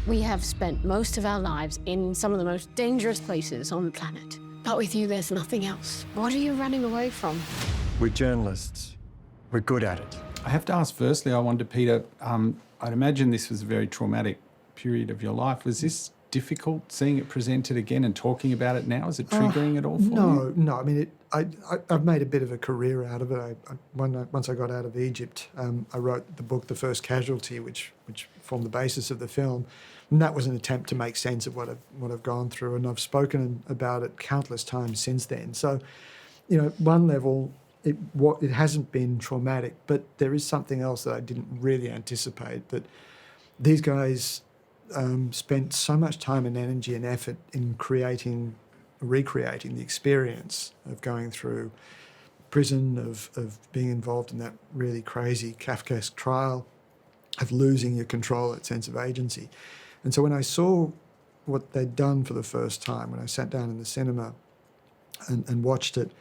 We have spent most of our lives in some of the most dangerous places on the planet. But with you, there's nothing else. What are you running away from? We're journalists. We're good at it. I have to ask firstly, I wonder, Peter, I'd imagine this was a very traumatic period of your life. Was this difficult, seeing it presented again and talking about it now? Is it triggering at all for you? No. I mean, I've made a bit of a career out of it. Once I got out of Egypt, I wrote the book The First Casualty, which formed the basis of the film. And that was an attempt to make sense of what I've gone through, and I've spoken about it countless times since then. So, you know, one level, it hasn't been traumatic, but there is something else that I didn't really anticipate, that these guys spent so much time and energy and effort in recreating the experience of going through prison, of being involved in that really crazy Kafkaesque trial, of losing your control, that sense of agency. And so when I saw what they'd done for the first time, when I sat down in the cinema and watched it,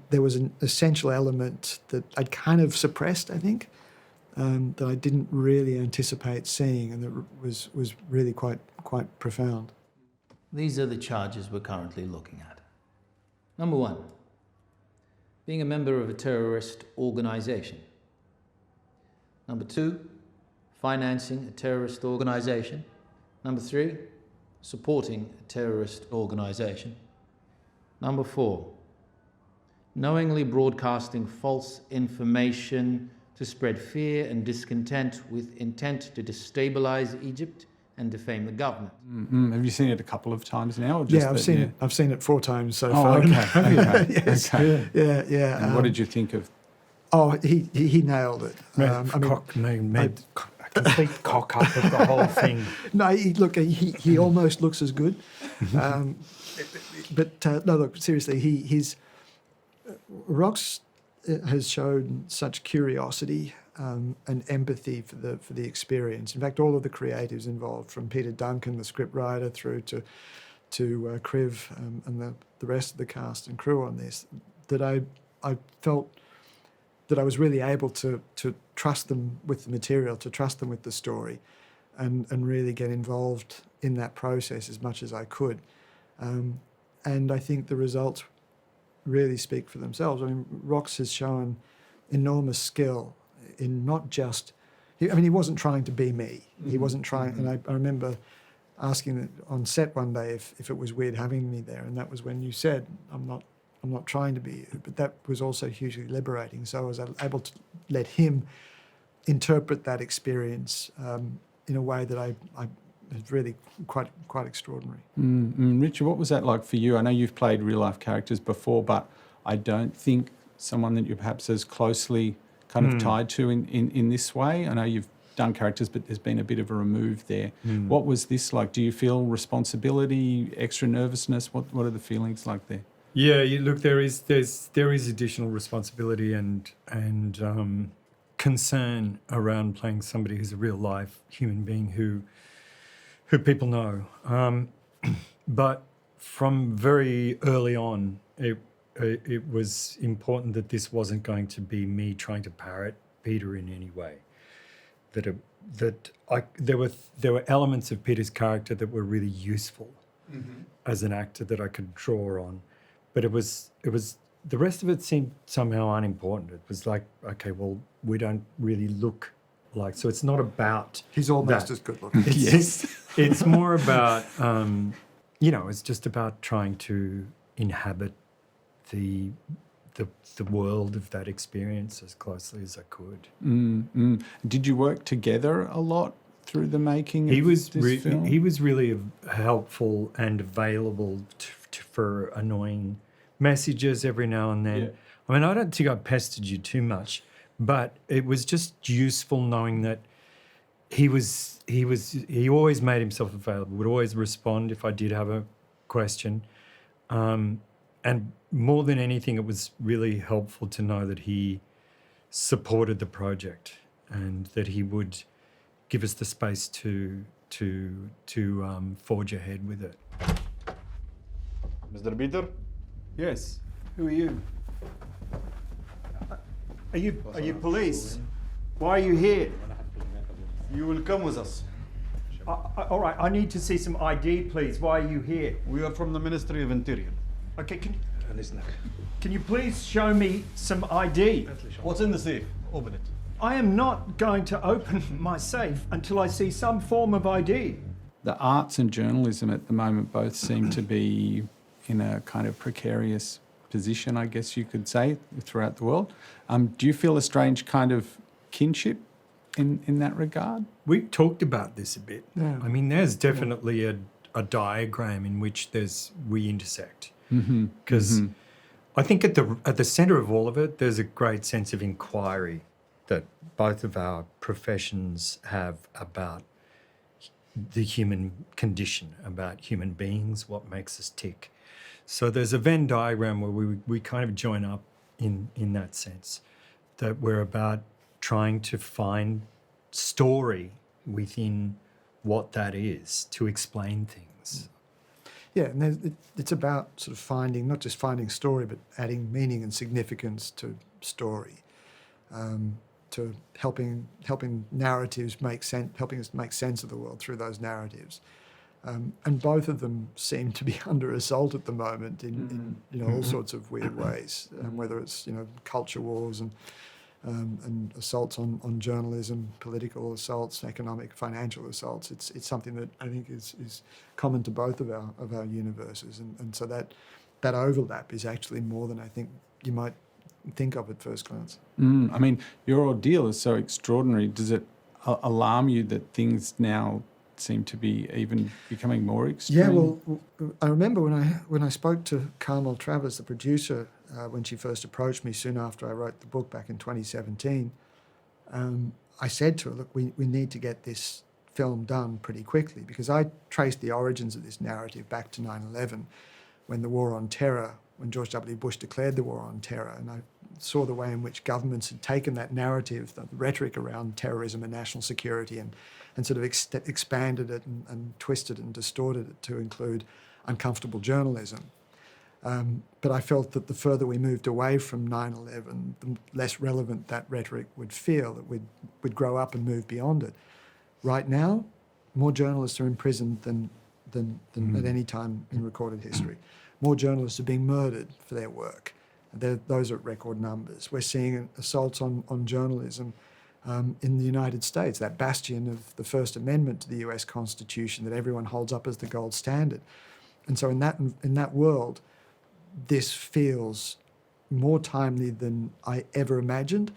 there was an essential element that I'd kind of suppressed, I think, that I didn't really anticipate seeing, and that was really quite profound. These are the charges we're currently looking at. Number 1, being a member of a terrorist organization. Number 2, financing a terrorist organization. Number 3, supporting a terrorist organization. Number 4, knowingly broadcasting false information to spread fear and discontent with intent to destabilize Egypt and defame the government. Mm-hmm. Have you seen it a couple of times now? Or just I've seen it 4 times so oh, far. Okay. Yes. Okay. Yeah. And what did you think of? Oh, he nailed it. Made a complete cock up of the whole thing. No, he almost looks as good. But look, seriously, Rox has shown such curiosity and empathy for the experience. In fact, all of the creatives involved, from Peter Duncan, the scriptwriter, through to Kriv and the rest of the cast and crew on this, that I felt that I was really able to trust them with the material, to trust them with the story, and really get involved in that process as much as I could. And I think the results really speak for themselves. I mean, Rox has shown enormous skill in not just... he wasn't trying to be me. He wasn't trying... And I remember asking on set one day if it was weird having me there, and that was when you said, I'm not trying to be you. But that was also hugely liberating. So I was able to let him interpret that experience in a way that I is really quite extraordinary. Richard, what was that like for you? I know you've played real-life characters before, but I don't think someone that you're perhaps as closely kind of tied to in this way. I know you've done characters, but there's been a bit of a remove there. What was this like? Do you feel responsibility, extra nervousness? What are the feelings like there? Yeah, look, there is additional responsibility and concern around playing somebody who's a real-life human being who people know. But from very early on, it was important that this wasn't going to be me trying to parrot Peter in any way. There were elements of Peter's character that were really useful as an actor that I could draw on, but it was the rest of it seemed somehow unimportant. It was like, okay, well, we don't really look like, so it's not about... He's almost as good looking. It's more about, it's just about trying to inhabit the world of that experience as closely as I could. Did you work together a lot through the making of this film? He was really helpful and available for annoying messages every now and then. Yeah. I mean, I don't think I pestered you too much, but it was just useful knowing that he always made himself available, would always respond if I did have a question. And more than anything, it was really helpful to know that he supported the project and that he would give us the space to forge ahead with it. Mr. Peter? Yes. Who are you? Are you police? Why are you here? You will come with us. All right, I need to see some ID, please. Why are you here? We are from the Ministry of Interior. Okay, can you please show me some ID? What's in the safe? Open it. I am not going to open my safe until I see some form of ID. The arts and journalism at the moment both seem to be in a kind of precarious position, I guess you could say, throughout the world. Do you feel a strange kind of kinship in that regard? We've talked about this a bit. Yeah. I mean, there's definitely a diagram in which we intersect. Because I think at the centre of all of it, there's a great sense of inquiry that both of our professions have about the human condition, about human beings, what makes us tick. So there's a Venn diagram where we kind of join up in that sense, that we're about trying to find story within what that is, to explain things. Yeah, and it's about sort of finding, not just finding story, but adding meaning and significance to story, to helping narratives make sense, helping us make sense of the world through those narratives. And both of them seem to be under assault at the moment in all sorts of weird ways, whether it's culture wars and assaults on journalism, political assaults, economic, financial assaults. It's something that I think is common to both of our universes, and so that overlap is actually more than I think you might think of at first glance. I mean, your ordeal is so extraordinary. Does it alarm you that things now seem to be even becoming more extreme? Yeah, well, I remember when I spoke to Carmel Travers, the producer, when she first approached me soon after I wrote the book back in 2017, I said to her, look, we need to get this film done pretty quickly, because I traced the origins of this narrative back to 9/11, when the war on terror, when George W. Bush declared the war on terror, and I saw the way in which governments had taken that narrative, the rhetoric around terrorism and national security, and sort of expanded it and twisted and distorted it to include uncomfortable journalism. But I felt that the further we moved away from 9/11, the less relevant that rhetoric would feel, that we'd grow up and move beyond it. Right now, more journalists are imprisoned than at any time in recorded history. More journalists are being murdered for their work. Those are at record numbers. We're seeing assaults on journalism in the United States, that bastion of the First Amendment to the US Constitution that everyone holds up as the gold standard. And so in that world, this feels more timely than I ever imagined,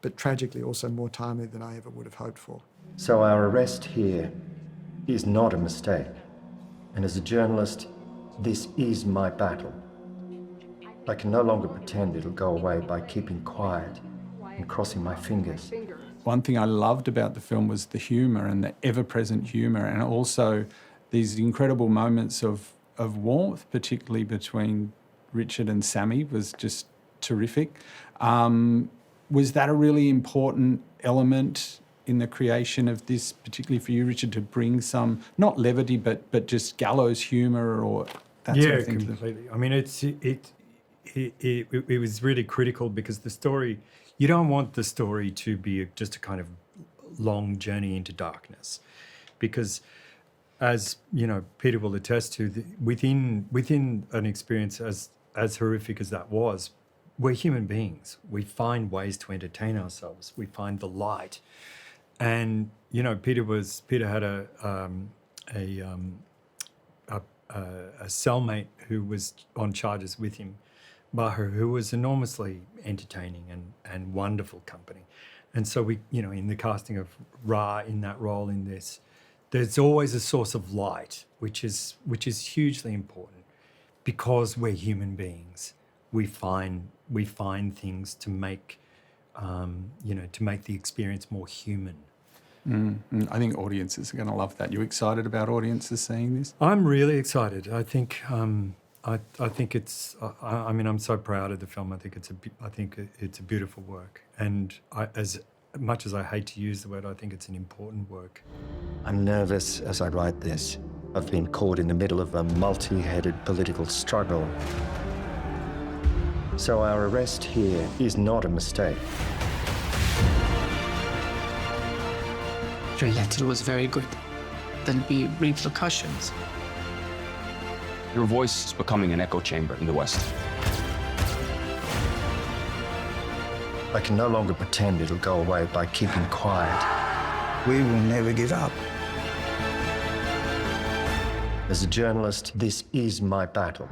but tragically also more timely than I ever would have hoped for. So our arrest here is not a mistake. And as a journalist, this is my battle. I can no longer pretend it'll go away by keeping quiet and crossing my fingers. One thing I loved about the film was the humour, and the ever-present humour, and also these incredible moments of warmth, particularly between Richard and Sammy, was just terrific. Was that a really important element in the creation of this, particularly for you, Richard, to bring some, not levity, but just gallows humour or that sort of thing? Yeah, completely. I mean, it was really critical, because the story, you don't want the story to be just a kind of long journey into darkness, because as Peter will attest to, within an experience as horrific as that was, we're human beings. We find ways to entertain ourselves. We find the light, and Peter had a cellmate who was on charges with him, Maher, who was enormously entertaining and wonderful company. And so we, in the casting of Ra in that role in this, there's always a source of light, which is hugely important, because we're human beings. We find things to make, to make the experience more human. I think audiences are going to love that. You excited about audiences seeing this? I'm really excited. I think I think it's. I mean, I'm so proud of the film. I think it's a beautiful work, and as much as I hate to use the word, I think it's an important work. I'm nervous as I write this. I've been caught in the middle of a multi-headed political struggle. So our arrest here is not a mistake. Your letter was very good. There'll be repercussions. Your voice is becoming an echo chamber in the West. I can no longer pretend it'll go away by keeping quiet. We will never give up. As a journalist, this is my battle.